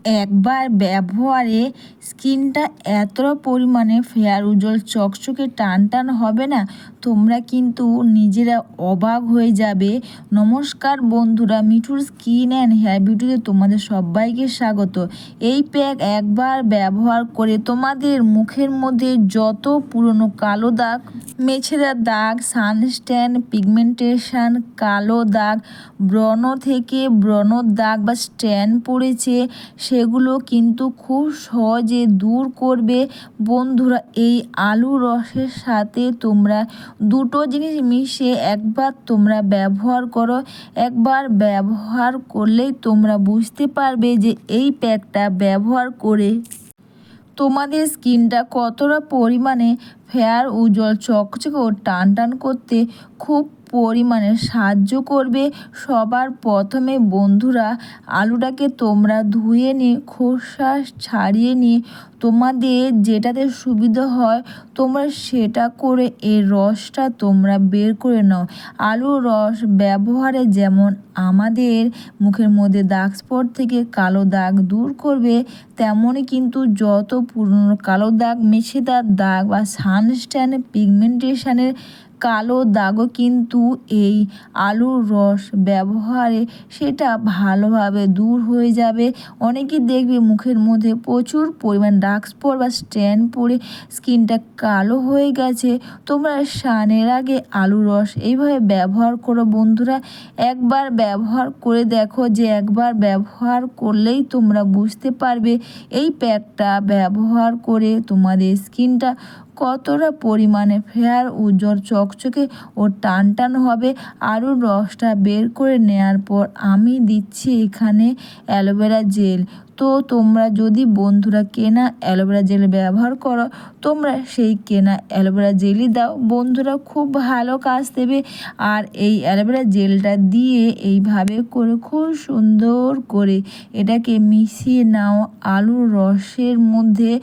একবার ব্যবহারে স্কিনটা এতটা পরিমাণে ফেয়ার উজ্জ্বল চকচকে টান টান হবে না, তোমরা কিন্তু নিজেরা অবাক হয়ে যাবে। নমস্কার বন্ধুরা, মিঠুর স্কিন অ্যান্ড হেয়ার বিউটিতে তোমাদের সবাইকে স্বাগত। এই প্যাক একবার ব্যবহার করে তোমাদের মুখের মধ্যে যত পুরনো কালো দাগ, মেছেদা দাগ, সানস্ট্যান, পিগমেন্টেশন, কালো দাগ, ব্রণ থেকে ব্রণর দাগ বা স্ট্যান পড়েছে, সেগুলো কিন্তু খুব সহজে দূর করবে। বন্ধুরা, এই আলু রসের সাথে তোমরা দুটো জিনিস মিশিয়ে একবার তোমরা ব্যবহার করো। একবার ব্যবহার করলেই তোমরা বুঝতে পারবে যে এই প্যাকটা ব্যবহার করে তোমাদের স্কিনটা কতটা পরিমাণে ফেয়ার উজ্জ্বল চকচকে ও টান টান করতে খুব পরিমাণে সাহায্য করবে। সবার প্রথমে বন্ধুরা, আলুটাকে তোমরা ধুয়ে নিয়ে খোসা ছাড়িয়ে নিয়ে তোমাদের যেটাতে সুবিধা হয় তোমরা সেটা করে এর রসটা তোমরা বের করে নাও। আলুর রস ব্যবহারে যেমন আমাদের মুখের মধ্যে দাগ স্পট থেকে কালো দাগ দূর করবে, তেমনই কিন্তু যত পুরনো কালো দাগ, মেছেদার দাগ বা সানস্ট্যান, পিগমেন্টেশনের কালো দাগও কিন্তু এই আলুর রস ব্যবহারে সেটা ভালোভাবে দূর হয়ে যাবে। অনেকেই দেখবে মুখের মধ্যে প্রচুর পরিমাণ ডার্ক স্পট বা স্ট্যান পড়ে স্কিনটা কালো হয়ে গেছে। তোমরা স্নানের আগে আলুর রস এইভাবে ব্যবহার করো বন্ধুরা। একবার ব্যবহার করে দেখো, যে একবার ব্যবহার করলেই তোমরা বুঝতে পারবে এই প্যাকটা ব্যবহার করে তোমাদের স্কিনটা কতটা পরিমাণে ফেয়ার উজ্জ্বল চকচকে ও টান টান হবে। আলুর রসটা বের করে নেওয়ার পর আমি দিচ্ছি এখানে অ্যালোভেরা জেল। তো তোমরা যদি বন্ধুরা কেনা অ্যালোভেরা জেল ব্যবহার করো, তোমরা সেই কেনা অ্যালোভেরা জেলই দাও বন্ধুরা, খুব ভালো কাজ দেবে। আর এই অ্যালোভেরা জেলটা দিয়ে এইভাবে করে খুব সুন্দর করে এটাকে মিশিয়ে নাও আলুর রসের মধ্যে।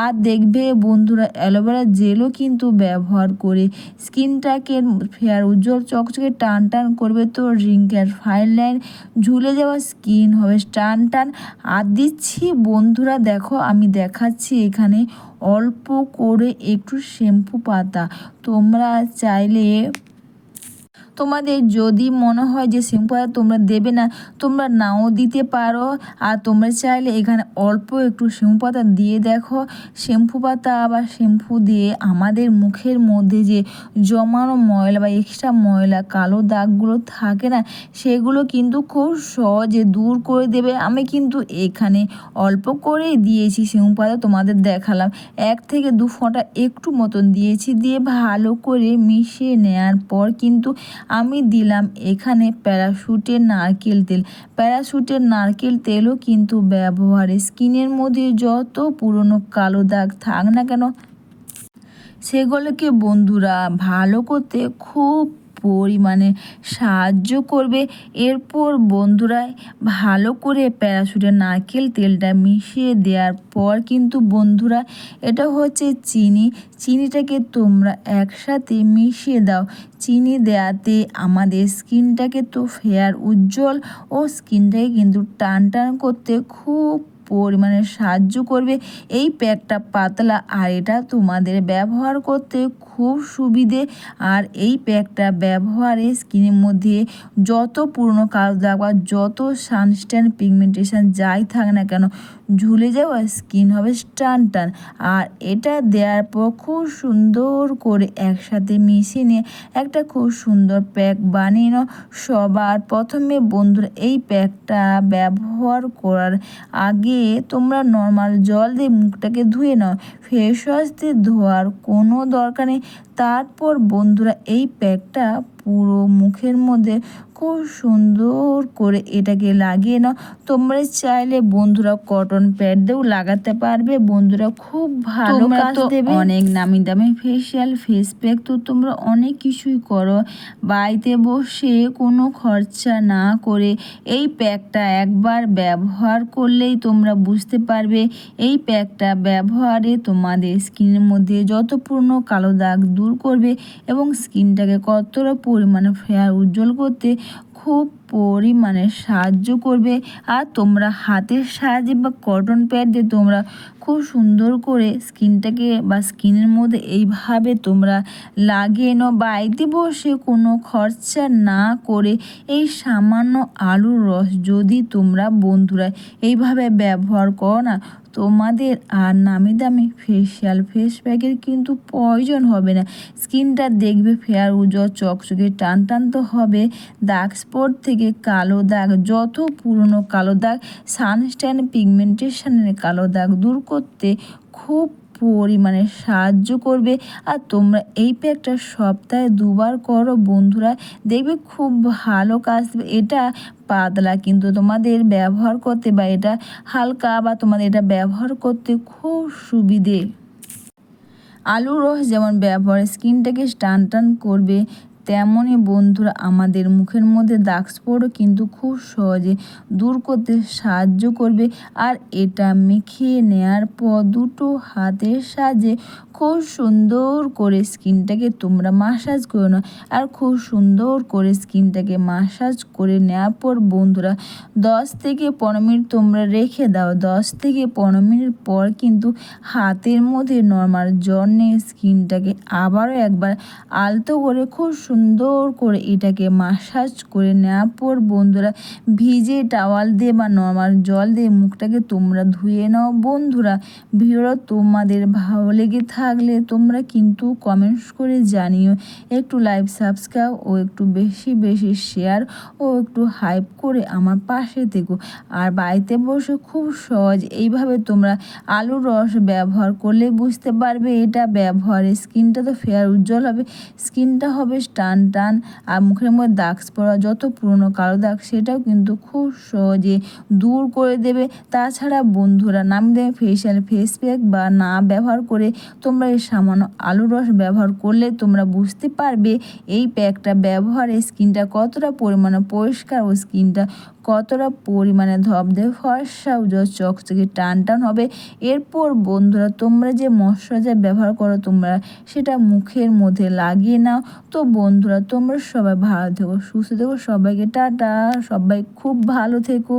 আর দেখবে বন্ধুরা, অ্যালোভেরা জেলও কিন্তু ব্যবহার করে স্কিনটাকে ফেয়ার উজ্জ্বল চকচকে টান টান করবে। তো রিঙ্কেল, ফাইন লাইন, ঝুলে যাওয়া স্কিন হবে টান টান। আর দিচ্ছি বন্ধুরা, দেখো আমি দেখাচ্ছি এখানে অল্প করে একটু শ্যাম্পু পাতা। তোমরা চাইলে তোমাদের যদি মনে হয় যে শ্যাম্পু পাতা তোমরা দেবে না, তোমরা নাও দিতে পারো। আর তোমরা চাইলে এখানে অল্প একটু শ্যাম্পু পাতা দিয়ে দেখো। শ্যাম্পু পাতা বা শ্যাম্পু দিয়ে আমাদের মুখের মধ্যে যে জমানো ময়লা বা এক্সট্রা ময়লা কালো দাগগুলো থাকে না, সেগুলো কিন্তু খুব সহজে দূর করে দেবে। আমি কিন্তু এখানে অল্প করেই দিয়েছি শ্যাম্পু পাতা, তোমাদের দেখালাম 1 থেকে 2 ফোঁটা একটু মতন দিয়েছি। দিয়ে ভালো করে মিশিয়ে নেওয়ার পর কিন্তু আমি দিলাম এখানে প্যারাশুটের নারকেল তেল। প্যারাশুটের নারকেল তেলও কিন্তু ব্যবহারে স্কিনের মধ্যে যত পুরনো কালো দাগ থাক না কেন সেগুলোকে বন্ধুরা ভালো করতে খুব পরিমাণে সাহায্য করবে। এরপর বন্ধুরা, ভালো করে প্যারাশুটের নারকেল তেলটা মিশিয়ে দেওয়ার পর কিন্তু বন্ধুরা, এটা হচ্ছে চিনি। চিনিটাকে তোমরা একসাথে মিশিয়ে দাও। চিনি দেওয়াতে আমাদের স্কিনটাকে তো ফেয়ার উজ্জ্বল ও স্কিনটাকে কিন্তু টান টান করতে খুব পরিমাণে সাহায্য করবে। এই প্যাকটা পাতলা আর এটা তোমাদের ব্যবহার করতে খুব সুবিধে। আর এই প্যাকটা ব্যবহারে স্কিনের মধ্যে যত পুরনো কালো দাগ বা যত সানস্ট্যান, পিগমেন্টেশন যাই থাক না কেন, ঝুলে যাওয়া স্কিন হবে টান টান। আর এটা দেওয়ার পর খুব সুন্দর করে একসাথে মিশিয়ে নিয়ে একটা খুব সুন্দর প্যাক বানিয়ে নাও। সবার প্রথমে বন্ধুরা, এই প্যাকটা ব্যবহার করার আগে তোমরা নর্মাল জল দিয়ে মুখটাকে ধুয়ে নাও। ফেস ওয়াশ দিয়ে ধোয়ার কোনো দরকার নেই। তারপর বন্ধুরা, এই প্যাকটা পুরো মুখের মধ্যে খুব সুন্দর করে এটাকে লাগিয়ে নাও। তোমরা চাইলে বন্ধুরা কটন প্যাড দিয়েও লাগাতে পারবে বন্ধুরা, খুব ভালো কাজ দেবে। অনেক নামি দামি ফেসিয়াল, ফেস প্যাক তো তোমরা অনেক কিছুই করো, বাড়িতে বসে কোনো খরচা না করে এই প্যাকটা একবার ব্যবহার করলেই তোমরা বুঝতে পারবে এই প্যাকটা ব্যবহারে তোমাদের স্কিনের মধ্যে যত পুরনো কালো দাগ দূর করবে এবং স্কিনটাকে কতটা পরিমাণে ফেয়ার উজ্জ্বল করতে খুব পরিমাণে সাহায্য করবে। আর তোমরা হাতের সাহায্যে বা কটন প্যাড দিয়ে তোমরা খুব সুন্দর করে স্কিনের মধ্যে এইভাবে তোমরা লাগিয়ে নাও। বাড়িতে বসে কোনো খরচা না করে এই সামান্য আলুর রস যদি তোমরা বন্ধুরা এইভাবে ব্যবহার করো না, তোমাদের আর নামি দামি ফেস প্যাকের কিন্তু প্রয়োজন হবে না। স্কিনটা দেখবে ফেয়ার উজ্জ্বল চকচকে টান তো হবে। দাগ স্পট থেকে কালো দাগ, যত পুরনো কালো দাগ, সানস্ট্যান পিগমেন্টেশনের কালো দাগ দূর করতে খুব পরিমাণে সাহায্য করবে। আর তোমরা এই প্যাকটা সপ্তাহে 2বার করো বন্ধুরা, দেখবে খুব ভালো কাজ দেবে। এটা পাতলা কিন্তু তোমাদের ব্যবহার করতে, বা এটা হালকা, বা তোমাদের এটা ব্যবহার করতে খুব সুবিধে। আলুর রস যেমন ব্যবহারে স্কিনটাকে টান করবে, তেমনই বন্ধুরা আমাদের মুখের মধ্যে দাগ স্পটও কিন্তু খুব সহজে দূর করতে সাহায্য করবে। আর এটা মেখে নেওয়ার পর দুটো হাতের সাহায্যে খুব সুন্দর করে স্কিনটাকে তোমরা মাসাজ করে নাও। আর খুব সুন্দর করে স্কিনটাকে মাসাজ করে নেওয়ার পর বন্ধুরা 10 থেকে 15 মিনিট তোমরা রেখে দাও। 10 থেকে 15 মিনিট পর কিন্তু হাতের মধ্যে নর্মাল জল নিয়ে স্কিনটাকে আবারও একবার আলতো করে খুব সুন্দর করে এটাকে মাসাজ করে নেওয়ার পর বন্ধুরা ভিজে টাওয়াল দিয়ে বা নর্মাল জল দিয়ে মুখটাকে তোমরা ধুয়ে নাও। বন্ধুরা ভিডিওটা তোমাদের ভালো লেগে থাকলে তোমরা কিন্তু কমেন্টস করে জানিও। একটু লাইভ সাবস্ক্রাইব ও একটু বেশি শেয়ার ও একটু হাইপ করে আমার পাশে থেকো। আর বাড়িতে বসে খুব সহজ এইভাবে তোমরা আলুর রস ব্যবহার করলে বুঝতে পারবে এটা ব্যবহারে স্কিনটা তো ফেয়ার উজ্জ্বল হবে, স্কিনটা হবে টান। আর মুখের মধ্যে দাগ পড়া, যত পুরনো কালো দাগ, সেটাও কিন্তু খুব সহজে দূর করে দেবে। তাছাড়া বন্ধুরা নামি দামি ফেস প্যাক বা না ব্যবহার করে তোমরা এই সামান্য আলুর রস ব্যবহার করলে তোমরা বুঝতে পারবে এই প্যাকটা ব্যবহারে স্কিনটা কতটা পরিমাণে পরিষ্কার ও স্কিনটা কতটা পরিমাণে ধবধবে ফর্সা উজ্জ্বল চকচকে টান হবে। এরপর বন্ধুরা তোমরা যে ময়শ্চারাইজার ব্যবহার করো তোমরা সেটা মুখের মধ্যে লাগিয়ে নাও। তো বন্ধুরা তোমরা সবাই ভালো থেকো, সুস্থ থেকো, সবাইকে টাটা, সবাই খুব ভালো থেকো।